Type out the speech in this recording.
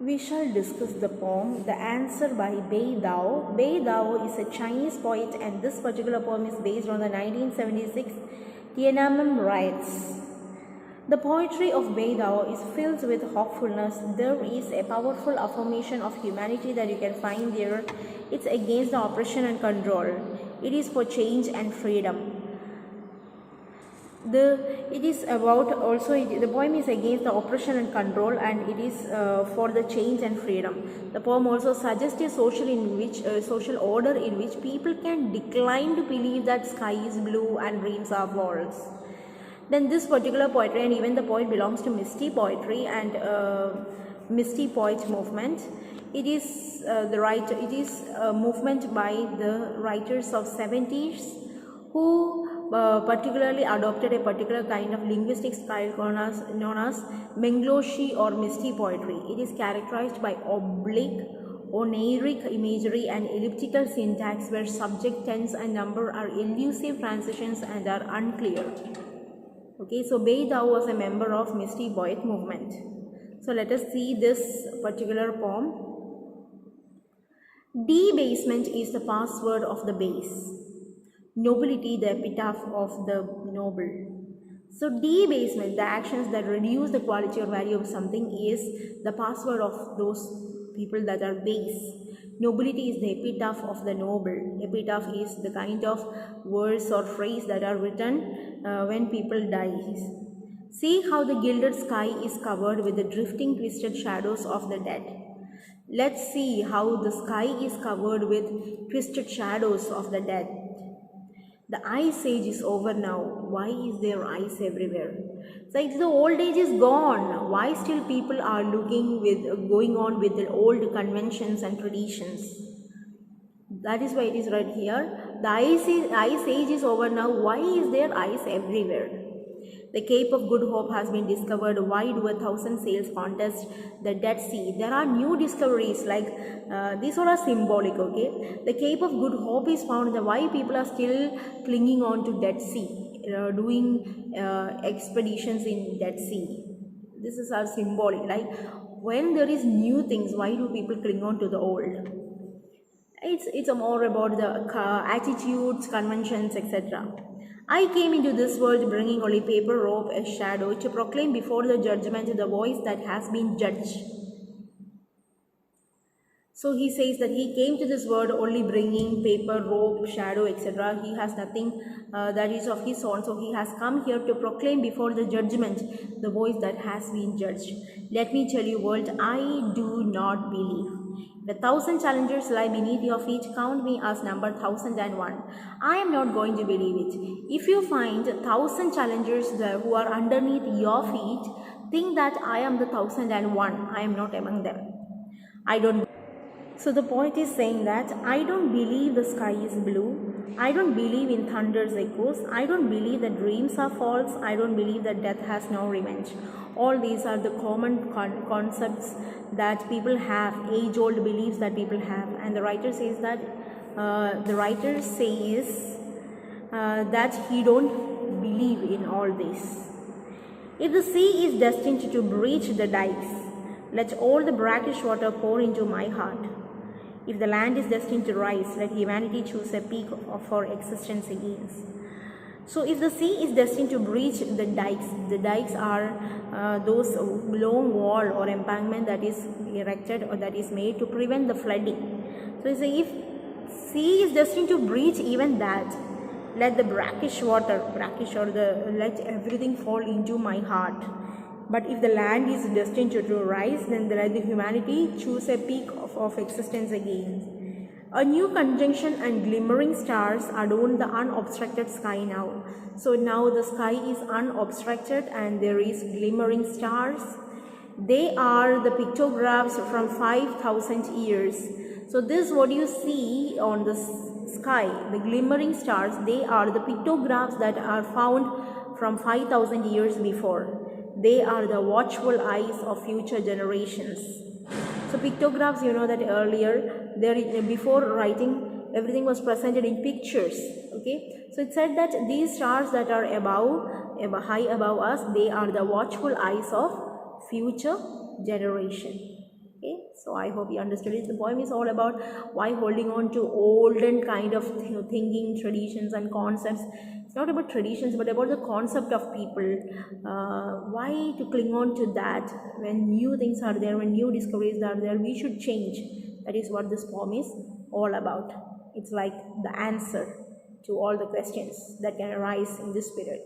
We shall discuss the poem The Answer by Bei Dao. Bei Dao is a Chinese poet, and this particular poem is based on the 1976 Tiananmen riots. The poetry of Bei Dao is filled with hopefulness. There is a powerful affirmation of humanity that you can find there. It's against the oppression and control. It is for change and freedom. The poem is against the oppression and control, and it is for the change and freedom. The poem also suggests a social order in which people can decline to believe that sky is blue and dreams are false. Then this particular poetry, and even the poet belongs to Misty poetry and Misty poet movement. It is a movement by the writers of 70s who particularly adopted a particular kind of linguistic style known as Mengloshi or Misty poetry. It is characterized by oblique, oniric imagery and elliptical syntax where subject, tense and number are elusive transitions and are unclear. Okay, so Bei Dao was a member of Misty poet movement. So let us see this particular poem. Debasement is the password of the base. Nobility, the epitaph of the noble. So debasement, the actions that reduce the quality or value of something, is the password of those people that are base. Nobility is the epitaph of the noble. Epitaph is the kind of words or phrase that are written when people die. See how the gilded sky is covered with the drifting twisted shadows of the dead. Let's see how the sky is covered with twisted shadows of the dead. The ice age is over now. Why is there ice everywhere? It's like the old age is gone. Why still people are going on with the old conventions and traditions? That is why it is right here. The ice age is over now. Why is there ice everywhere? The Cape of Good Hope has been discovered. Why do 1,000 sails contest the Dead Sea? There are new discoveries like these are symbolic, okay? The Cape of Good Hope is found. Why people are still clinging on to Dead Sea, doing expeditions in Dead Sea? This is our symbolic. Like when there is new things, why do people cling on to the old? It's more about the attitudes, conventions, etc. I came into this world bringing only paper, rope, a shadow to proclaim before the judgment the voice that has been judged. So he says that he came to this world only bringing paper, rope, shadow, etc. He has nothing that is of his own. So he has come here to proclaim before the judgment the voice that has been judged. Let me tell you, world, I do not believe. The 1,000 challengers lie beneath your feet. Count me as number 1,001. I am not going to believe it. If you find 1,000 challengers who are underneath your feet, think that I am the 1,001. I am not among them. I don't. So the poet is saying that I don't believe the sky is blue. I don't believe in thunder's echoes. I don't believe that dreams are false. I don't believe that death has no revenge. All these are the common concepts that people have, age-old beliefs that people have. And the writer says that that he don't believe in all this. If the sea is destined to breach the dikes, let all the brackish water pour into my heart. If the land is destined to rise, let humanity choose a peak for existence again. So if the sea is destined to breach the dikes are those long wall or embankment that is erected or that is made to prevent the flooding. So you say if sea is destined to breach even that, let the brackish water, let everything fall into my heart. But if the land is destined to rise, then let the humanity choose a peak of existence again. A new conjunction and glimmering stars adorn the unobstructed sky now. So now the sky is unobstructed and there is glimmering stars. They are the pictographs from 5,000 years. So this what you see on the sky, the glimmering stars, they are the pictographs that are found from 5,000 years before. They are the watchful eyes of future generations. So pictographs, you know that earlier, before writing, everything was presented in pictures. Okay, so it said that these stars that are high above us, they are the watchful eyes of future generation. Okay, So I hope you understood it. The poem is all about why holding on to olden kind of thinking, traditions and concepts. It's not about traditions, but about the concept of people. Why to cling on to that when new things are there, when new discoveries are there? We should change. That is what this poem is all about. It's like the answer to all the questions that can arise in this period.